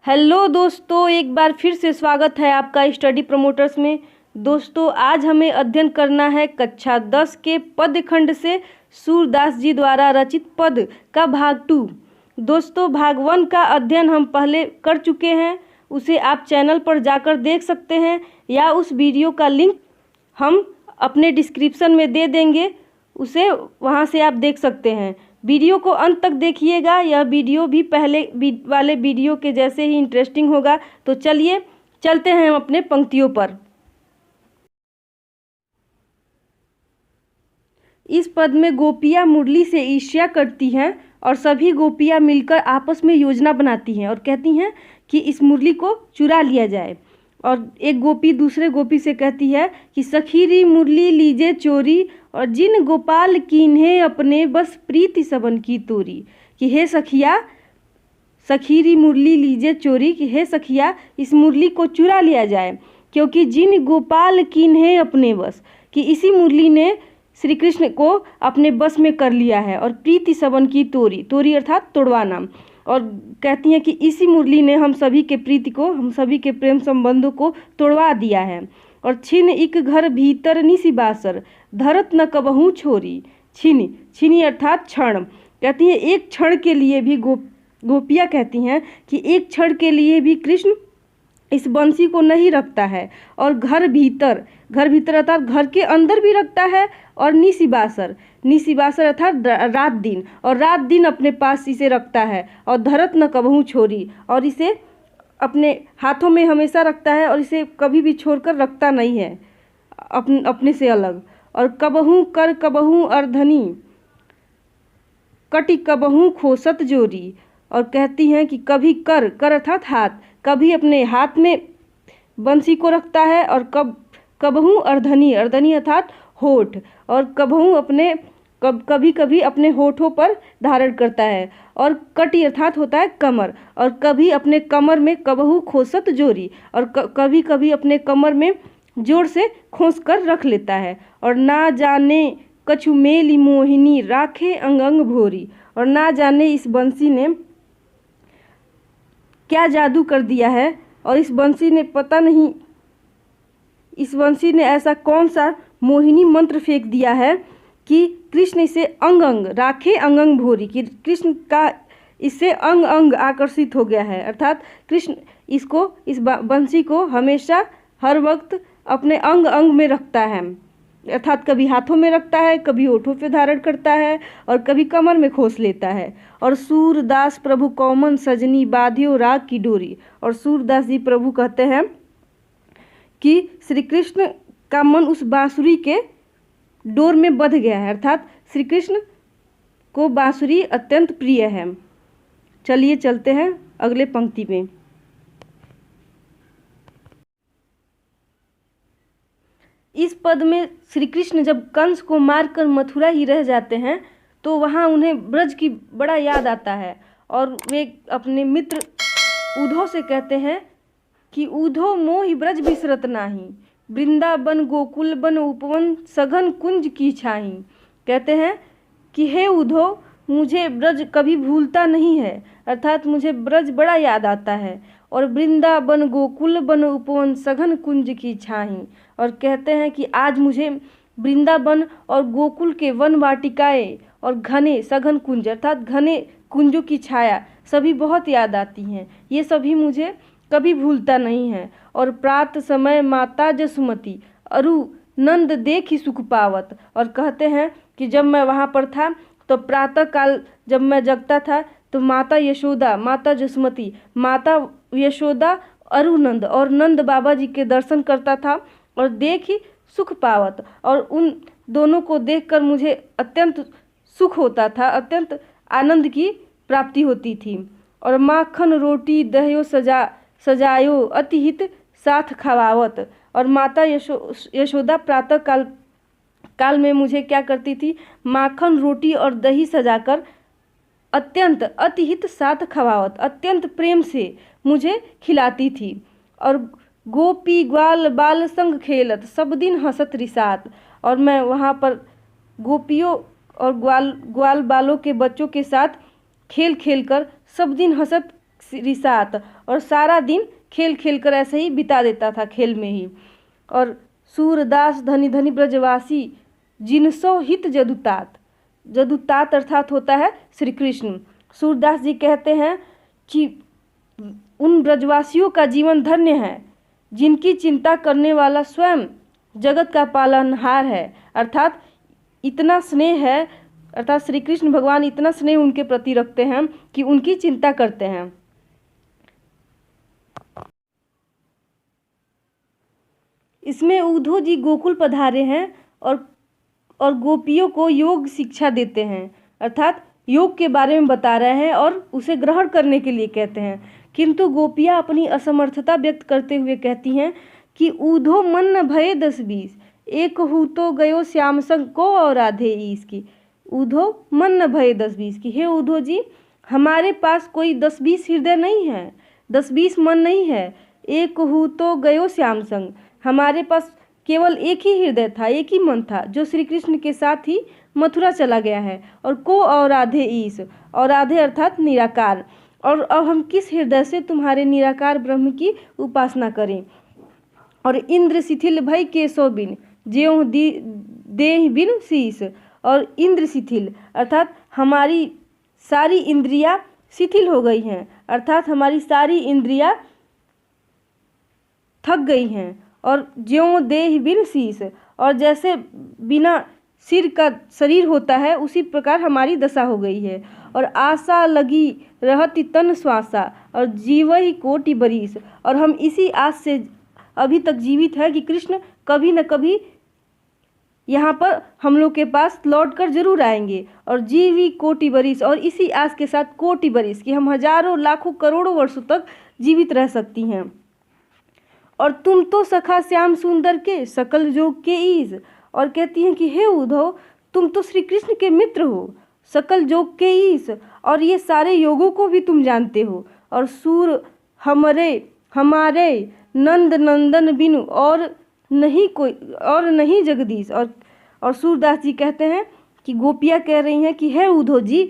Hello दोस्तों, एक बार फिर से स्वागत है आपका स्टडी प्रमोटर्स में। दोस्तों, आज हमें अध्ययन करना है कक्षा 10 के पद खंड से सूरदास जी द्वारा रचित पद का भाग 2। दोस्तों, भाग 1 का अध्ययन हम पहले कर चुके हैं, उसे आप चैनल पर जाकर देख सकते हैं या उस वीडियो का लिंक हम अपने डिस्क्रिप्शन में दे देंगे, उसे वहां से आप देख सकते हैं। वीडियो को अंत तक देखिएगा, यह वीडियो भी पहले वाले वीडियो के जैसे ही इंटरेस्टिंग होगा। तो चलिए चलते हैं हम अपने पंक्तियों पर। इस पद में गोपियाँ मुरली से ईर्ष्या करती हैं और सभी गोपियाँ मिलकर आपस में योजना बनाती हैं और कहती हैं कि इस मुरली को चुरा लिया जाए। और एक गोपी दूसरे गोपी से कहती है कि सखीरी मुरली लीजे चोरी और जिन गोपाल कीन्हे अपने बस प्रीति सबन की तोरी। कि हे सखिया, सखीरी मुरली लीजे चोरी, कि हे सखिया इस मुरली को चुरा लिया जाए, क्योंकि जिन गोपाल कीन्हे अपने बस, कि इसी मुरली ने श्री कृष्ण को अपने बस में कर लिया है। और प्रीति सबन की तोरी, तोरी अर्थात तोड़वाना। और कहती हैं कि इसी मुरली ने हम सभी के प्रीति को, हम सभी के प्रेम संबंधों को तोड़वा दिया है। और छिन एक घर भीतर निसी बासर, धरत न कबहू छोरी। छिनी, छिनी अर्थात क्षण। कहती हैं एक क्षण के लिए भी गोपियाँ कहती हैं कि एक क्षण के लिए भी कृष्ण इस बंसी को नहीं रखता है। और घर भीतर, घर भीतर अर्थात घर के अंदर भी रखता है। और निशिबासर, निशिबासर अर्थात रात दिन, और रात दिन अपने पास इसे रखता है। और धरत न कबहू छोरी, और इसे अपने हाथों में हमेशा रखता है और इसे कभी भी छोड़कर रखता नहीं है अपने से अलग। और कबहू कर कबहू अर्धनी, कटी कबहू खोसत जोरी। और कहती हैं कि कभी कर, कर अर्थात हाथ, कभी अपने हाथ में बंसी को रखता है और कबहू अर्धनी, अर्धनी अर्थात होठ, और कबहू अपने कभी कभी अपने होठों पर धारण करता है। और कटी अर्थात होता है कमर, और कभी अपने कमर में कबहू खोसत जोरी, और कभी कभी अपने कमर में जोर से खोस कर रख लेता है। और ना जाने कछु मेली मोहिनी राखे अंग अंग भोरी। और ना जाने इस बंसी ने क्या जादू कर दिया है, और इस बंसी ने पता नहीं, इस बंसी ने ऐसा कौन सा मोहिनी मंत्र फेंक दिया है कि कृष्ण इसे अंग अंग राखे अंग अंग भोरी, कि कृष्ण का इससे अंग अंग आकर्षित हो गया है। अर्थात कृष्ण इसको, इस बंसी को हमेशा हर वक्त अपने अंग अंग में रखता है। अर्थात कभी हाथों में रखता है, कभी ओठों पे धारण करता है, और कभी कमर में खोस लेता है। और सूरदास प्रभु कौमन सजनी बाधियो राग की डोरी। और सूरदास जी प्रभु कहते हैं कि श्री कृष्ण का मन उस बांसुरी के डोर में बंध गया है। अर्थात श्री कृष्ण को बांसुरी अत्यंत प्रिय है। चलिए चलते हैं अगले पंक्ति में। इस पद में श्री कृष्ण जब कंस को मारकर मथुरा ही रह जाते हैं तो वहाँ उन्हें ब्रज की बड़ा याद आता है। और वे अपने मित्र उद्धव से कहते हैं कि उद्धव मोहि ब्रज बिसरत नाही, वृंदावन गोकुल बन उपवन सघन कुंज की छाही। कहते हैं कि हे उद्धव, मुझे ब्रज कभी भूलता नहीं है, अर्थात मुझे ब्रज बड़ा याद आता है। और वृंदावन गोकुल बन उपवन सघन कुंज की छाही। और कहते हैं कि आज मुझे वृंदावन और गोकुल के वन वाटिकाएं और घने सघन कुंज अर्थात घने कुंजों की छाया सभी बहुत याद आती हैं। ये सभी मुझे कभी भूलता नहीं है। और प्रात समय माता जसुमती अरु नंद देखी सुख पावत। और कहते हैं कि जब मैं वहाँ पर था तो प्रातः काल जब मैं जगता था तो माता यशोदा, माता जसुमती, माता यशोदा अरु नंद और नंद बाबा जी के दर्शन करता था और देखी सुख पावत। और उन दोनों को देखकर मुझे अत्यंत सुख होता था, अत्यंत आनंद की प्राप्ति होती थी। और माखन रोटी दह्यो सजायो अति हित साथ खवावत। और माता यशोदा प्रातः काल में मुझे क्या करती थी, माखन रोटी और दही सजाकर अत्यंत अतिहित साथ खवावत, अत्यंत प्रेम से मुझे खिलाती थी। और गोपी ग्वाल बाल संग खेलत सब दिन हंसत रिसात। और मैं वहाँ पर गोपियों और ग्वाल बालों के बच्चों के साथ खेल खेल कर सब दिन हंसत रिसात, और सारा दिन खेल खेल कर ऐसे ही बिता देता था, खेल में ही। और सूरदास धनी धनी ब्रजवासी जिनसो हित जदुतात, जदुतात अर्थात होता है श्री कृष्ण। सूरदास जी कहते हैं कि उन ब्रजवासियों का जीवन धन्य है जिनकी चिंता करने वाला स्वयं जगत का पालनहार है। अर्थात इतना स्नेह है, अर्थात श्री कृष्ण भगवान इतना स्नेह उनके प्रति रखते हैं कि उनकी चिंता करते हैं। इसमें उद्धव जी गोकुल पधारे हैं और गोपियों को योग शिक्षा देते हैं, अर्थात योग के बारे में बता रहे हैं और उसे ग्रहण करने के लिए कहते हैं। किंतु गोपियाँ अपनी असमर्थता व्यक्त करते हुए कहती हैं कि उद्धव मन न भये 10-20, एक हु तो गयो श्याम संग को और राधे ईस की। उद्धव मन न भये 10-20 की, हे उद्धव जी हमारे पास कोई 10-20 हृदय नहीं है, 10-20 मन नहीं है। एक हु तो गयो श्याम संग, हमारे पास केवल एक ही हृदय था, एक ही मन था जो श्री कृष्ण के साथ ही मथुरा चला गया है। और को और राधे ईस, और राधे अर्थात निराकार। और अब हम किस हृदय से तुम्हारे निराकार ब्रह्म की उपासना करें। और इंद्र शिथिल भई केशव बिन, ज्यों देह बिन शीस। और इंद्र शिथिल अर्थात हमारी सारी इंद्रियां शिथिल हो गई हैं, अर्थात हमारी सारी इंद्रियां थक गई हैं। और ज्यों देह बिन शीस, और जैसे बिना सिर का शरीर होता है उसी प्रकार हमारी दशा हो गई है। और आशा लगी रहती तन श्वासा, और जीवहि कोटि बरिस, और हम इसी आस से अभी तक जीवित है कि कृष्ण कभी न कभी यहाँ पर हम लोग के पास लौट कर जरूर आएंगे। और जीवी कोटि बरिस, और इसी आस के साथ कोटि बरिस कि हम हजारों लाखों करोड़ों वर्षों तक जीवित रह सकती हैं। और तुम तो सखा श्याम सुंदर के सकल जोग के ईज, और कहती हैं कि हे उद्धव तुम तो श्री कृष्ण के मित्र हो, सकल जोग के ईश, और ये सारे योगों को भी तुम जानते हो। और सूर हमारे नंद नंदन बिनु और नहीं कोई और नहीं जगदीश। और सूरदास जी कहते हैं कि गोपियाँ कह रही हैं कि हे उद्धव जी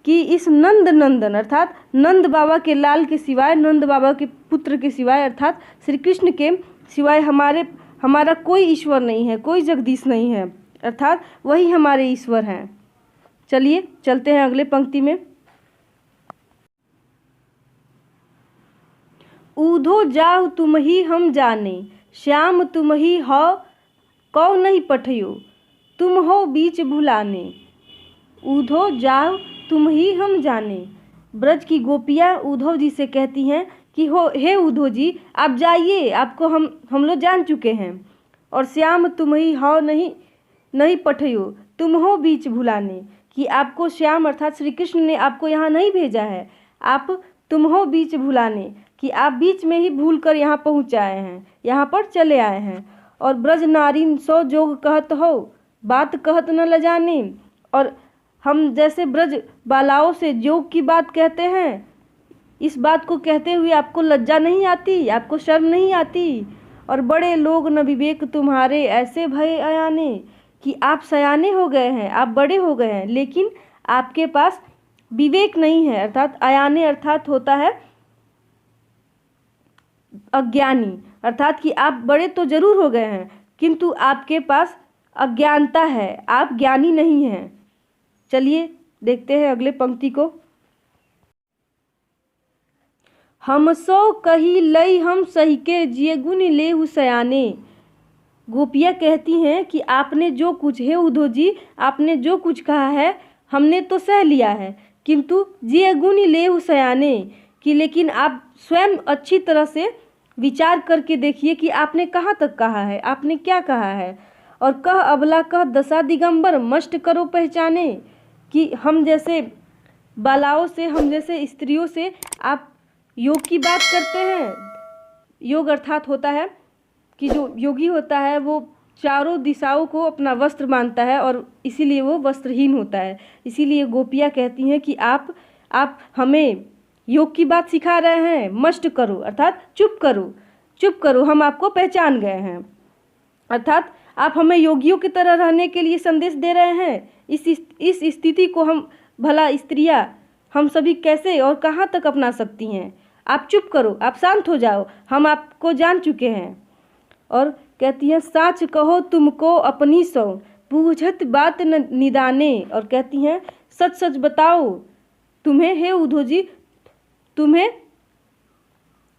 कि इस नंद नंदन अर्थात नंद बाबा के लाल के सिवाय, नंद बाबा के पुत्र के सिवाय, अर्थात श्री कृष्ण के सिवाय हमारा कोई ईश्वर नहीं है, कोई जगदीश नहीं है, अर्थात वही हमारे ईश्वर हैं। चलिए चलते हैं अगले पंक्ति में। उद्धव जाहु तुम ही हम जाने, श्याम तुम ही हो कौ नहीं पठयो, तुम हो बीच भुलाने। उद्धव जाहु तुम ही हम जाने। ब्रज की गोपियाँ उद्धव जी से कहती हैं कि हे उद्धव जी आप जाइए, आपको हम लोग जान चुके हैं। और श्याम तुम ही हो नहीं पठयो, तुम हो बीच भुलाने, कि आपको श्याम अर्थात श्री कृष्ण ने आपको यहाँ नहीं भेजा है, तुम हो बीच भुलाने, कि आप बीच में ही भूल कर यहाँ पहुँच आए हैं, यहाँ पर चले आए हैं। और ब्रज नारीन सो जोग कहत हो, बात कहत न लजाने। और हम जैसे ब्रज बालाओं से जोग की बात कहते हैं, इस बात को कहते हुए आपको लज्जा नहीं आती, आपको शर्म नहीं आती। और बड़े लोग न विवेक तुम्हारे ऐसे भय अयाने, कि आप सयाने हो गए हैं, आप बड़े हो गए हैं, लेकिन आपके पास विवेक नहीं है। अर्थात अयाने अर्थात होता है अज्ञानी, अर्थात कि आप बड़े तो जरूर हो गए हैं किंतु आपके पास अज्ञानता है, आप ज्ञानी नहीं हैं। चलिए देखते हैं अगले पंक्ति को। हम सो कही लई हम सही के जिये गुण लेहु सयाने। गोपियाँ कहती हैं कि आपने जो कुछ है उद्धव जी, आपने जो कुछ कहा है हमने तो सह लिया है, किंतु जिये गुण लेहु सयाने, कि लेकिन आप स्वयं अच्छी तरह से विचार करके देखिए कि आपने कहाँ तक कहा है, आपने क्या कहा है। और कह अबला कह दशा दिगंबर मष्ट करो पहचाने, कि हम जैसे बालाओं से, हम जैसे स्त्रियों से आप योग की बात करते हैं। योग अर्थात होता है कि जो योगी होता है वो चारों दिशाओं को अपना वस्त्र मानता है और इसीलिए वो वस्त्रहीन होता है। इसीलिए गोपियाँ कहती हैं कि आप हमें योग की बात सिखा रहे हैं, मष्ट करो अर्थात चुप करो, हम आपको पहचान गए हैं। अर्थात आप हमें योगियों की तरह रहने के लिए संदेश दे रहे हैं। इस स्थिति को हम भला स्त्रियाँ हम सभी कैसे और कहाँ तक अपना सकती हैं? आप चुप करो, आप शांत हो जाओ, हम आपको जान चुके हैं। और कहती है, साच कहो तुमको अपनी सौ, बूझत बात न निदाने। और कहती हैं, सच सच बताओ तुम्हें, हे उद्धव जी, तुम्हें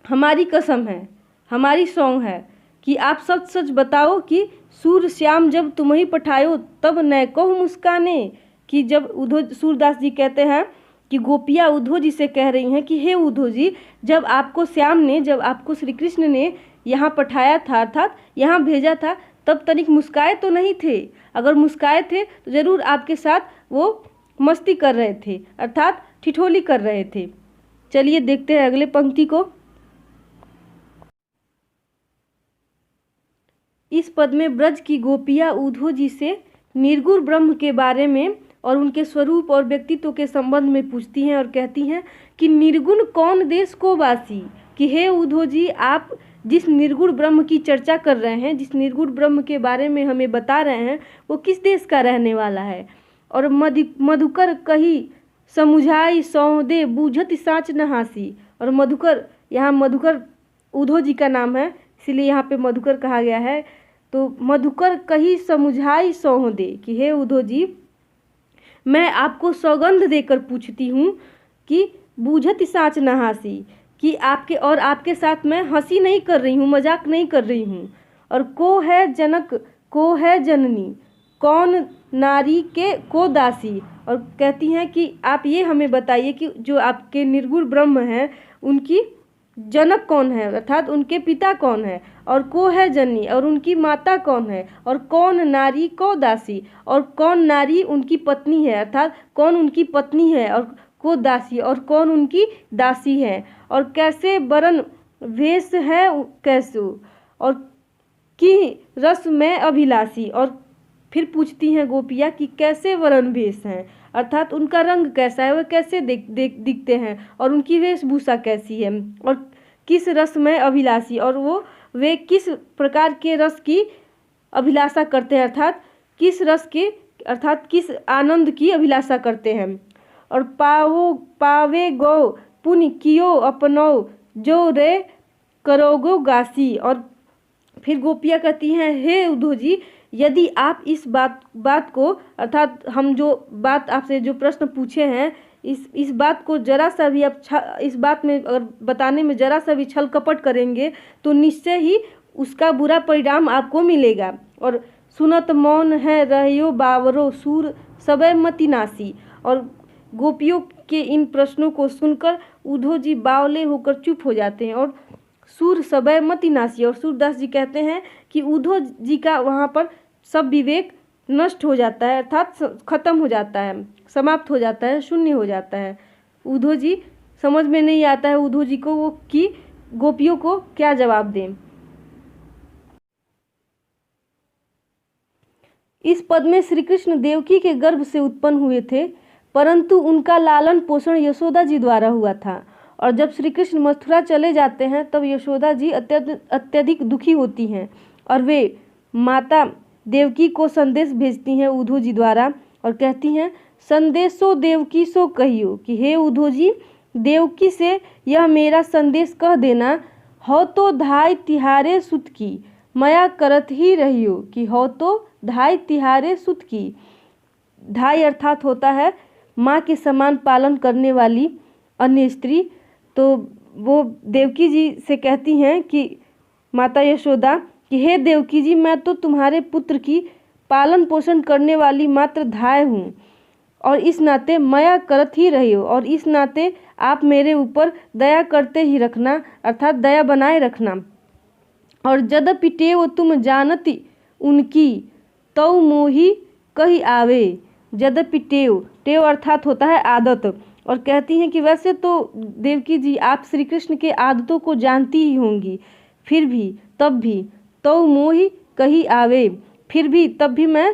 हमारी कसम है, हमारी सौंग है कि आप सच सच बताओ कि सूर श्याम जब तुम्हें पठायो तब न कहो मुस्काने। कि जब उद्धव सूरदास जी कहते हैं कि गोपियाँ उद्धव जी से कह रही हैं कि हे उद्धव जी, जब आपको श्याम ने, जब आपको श्री कृष्ण ने यहाँ पठाया था, अर्थात यहाँ भेजा था, तब तनिक मुस्काए तो नहीं थे। अगर मुस्काए थे तो ज़रूर आपके साथ वो मस्ती कर रहे थे, अर्थात ठिठोली कर रहे थे। चलिए देखते हैं अगले पंक्ति को। इस पद में ब्रज की गोपियाँ उद्धव जी से निर्गुण ब्रह्म के बारे में और उनके स्वरूप और व्यक्तित्व के संबंध में पूछती हैं और कहती हैं कि निर्गुण कौन देश को वासी, कि हे उद्धव जी, आप जिस निर्गुण ब्रह्म की चर्चा कर रहे हैं, जिस निर्गुण ब्रह्म के बारे में हमें बता रहे हैं, वो किस देश का रहने वाला है। और मधुकर कही समुझाई सौदे, बूझत साँच न हासी। और मधुकर, यहाँ मधुकर उद्धव जी का नाम है, इसीलिए यहाँ पे मधुकर कहा गया है। तो मधुकर कही समुझाई सौदे, कि हे उद्धव जी, मैं आपको सौगंध देकर पूछती हूँ कि बूझत साँच न हासी, कि आपके और आपके साथ मैं हंसी नहीं कर रही हूँ, मजाक नहीं कर रही हूँ। और को है जनक, को है जननी, कौन नारी के को दासी। और कहती हैं कि आप ये हमें बताइए कि जो आपके निर्गुण ब्रह्म हैं उनकी जनक कौन है, अर्थात उनके पिता कौन है, और को है जननी, और उनकी माता कौन है, और कौन नारी को दासी, और कौन नारी उनकी पत्नी है, अर्थात कौन उनकी पत्नी है, और को दासी, और कौन उनकी दासी है, और कैसे वरण वेश है कैसो, और की रस में अभिलाषी। और फिर पूछती हैं गोपियाँ कि कैसे वरण वेश हैं, अर्थात उनका रंग कैसा है, वह कैसे दिखते हैं, और उनकी वेशभूषा कैसी है, और किस रस में अभिलाषी, और वे किस प्रकार के रस की अभिलाषा करते हैं, अर्थात किस रस के, अर्थात किस आनंद की अभिलाषा करते हैं। और पावे गो पुण्य कियो अपनो, जो रे करोगो गासी। और फिर गोपियाँ कहती हैं, हे उद्धव जी, यदि आप इस बात को, अर्थात हम जो बात आपसे जो प्रश्न पूछे हैं, इस बात को जरा सा भी आप इस बात में अगर बताने में जरा सा भी छल कपट करेंगे तो निश्चय ही उसका बुरा परिणाम आपको मिलेगा। और सुनत मौन है रहियो बावरो, सूर सबे मति नासी। और गोपियों के इन प्रश्नों को सुनकर उद्धव जी बावले होकर चुप हो जाते हैं और सूर सबे मति नासी। और सूरदास जी कहते हैं कि उद्धव जी का वहाँ पर सब विवेक नष्ट हो जाता है, अर्थात खत्म हो जाता है, समाप्त हो जाता है, शून्य हो जाता है। उद्धव जी समझ में नहीं आता है उद्धव जी को वो कि गोपियों को क्या जवाब दें। इस पद में श्री कृष्ण देवकी के गर्भ से उत्पन्न हुए थे, परंतु उनका लालन पोषण यशोदा जी द्वारा हुआ था। और जब श्री कृष्ण मथुरा चले जाते हैं तब यशोदा जी अत्यधिक दुखी होती हैं और वे माता देवकी को संदेश भेजती हैं उद्धव जी द्वारा और कहती हैं, संदेशो देवकी सो कहियो, कि हे उद्धव जी, देवकी से यह मेरा संदेश कह देना, हो तो धाय तिहारे सुत की, मया करत ही रहियो। कि हो तो धाय तिहारे सुत की, धाय अर्थात होता है माँ के समान पालन करने वाली अन्य स्त्री। तो वो देवकी जी से कहती हैं कि माता यशोदा, कि हे देवकी जी, मैं तो तुम्हारे पुत्र की पालन पोषण करने वाली मात्र धाय हूँ और इस नाते मया करत ही रही हो, और इस नाते आप मेरे ऊपर दया करते ही रखना, अर्थात दया बनाए रखना। और यद्यपि टेव तुम जानती उनकी, तो मोही कही आवे। यद्यपि टेव अर्थात होता है आदत। और कहती हैं कि वैसे तो देवकी जी आप श्री कृष्ण के आदतों को जानती ही होंगी, फिर भी तब भी तो मोही कही आवे, फिर भी तब भी मैं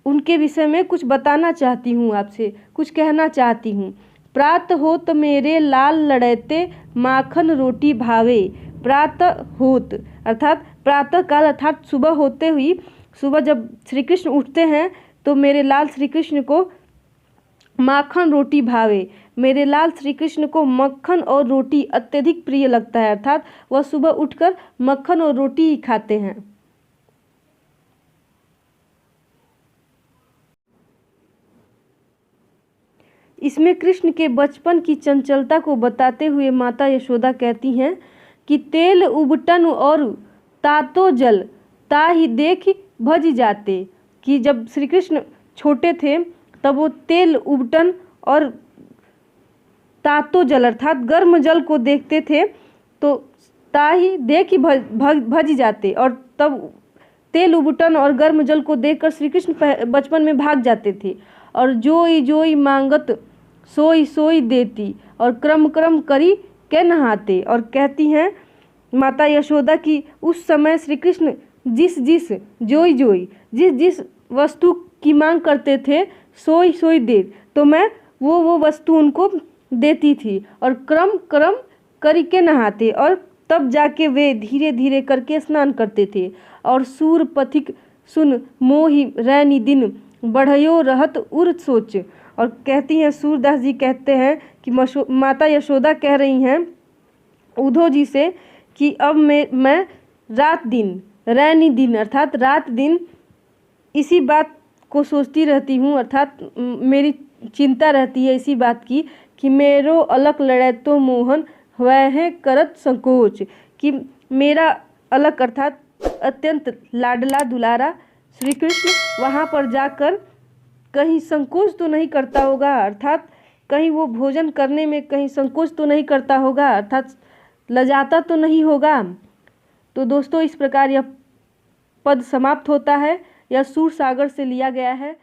उनके विषय में कुछ बताना चाहती हूँ, आपसे कुछ कहना चाहती हूँ। प्रात होत मेरे लाल लड़ैते, माखन रोटी भावे। प्रातः होत अर्थात प्रातः काल, अर्थात सुबह होते हुई, सुबह जब श्री कृष्ण उठते हैं तो मेरे लाल श्री कृष्ण को माखन रोटी भावे। मेरे लाल श्री कृष्ण को मक्खन और रोटी अत्यधिक प्रिय लगता है, अर्थात वह सुबह उठकर मक्खन और रोटी ही खाते हैं। इसमें कृष्ण के बचपन की चंचलता को बताते हुए माता यशोदा कहती हैं कि तेल उबटन और तातो जल ताहि देख भज जाते, कि जब श्री कृष्ण छोटे थे तब वो तेल उबटन और तातो जल अर्थात गर्म जल को देखते थे तो ताहि देख भज जाते, और तब तेल उबटन और गर्म जल को देखकर श्री कृष्ण बचपन में भाग जाते थे। और जोई जोई मांगत सोई सोई देती, और क्रम क्रम करी के नहाते। और कहती हैं माता यशोदा कि उस समय श्री कृष्ण जिस जिस जोई जोई जिस जिस वस्तु की मांग करते थे सोई सोई दे, तो मैं वो वस्तु उनको देती थी, और क्रम क्रम करी के नहाते, और तब जाके वे धीरे धीरे करके स्नान करते थे। और सूर पथिक सुन मोहि रैनी दिन बढ़यो रहत उर सोच। और कहती हैं सूरदास जी कहते हैं कि माता यशोदा कह रही हैं उद्धव जी से कि अब मैं रात दिन रैनी दिन अर्थात रात दिन इसी बात को सोचती रहती हूँ, अर्थात मेरी चिंता रहती है इसी बात की कि मेरो अलग लड़े तो मोहन वह करत संकोच, कि मेरा अलग अर्थात अत्यंत लाडला दुलारा श्री कृष्ण वहाँ पर जाकर कहीं संकोच तो नहीं करता होगा, अर्थात कहीं वो भोजन करने में कहीं संकोच तो नहीं करता होगा, अर्थात लजाता तो नहीं होगा। तो दोस्तों इस प्रकार यह पद समाप्त होता है। यह सूर सागर से लिया गया है।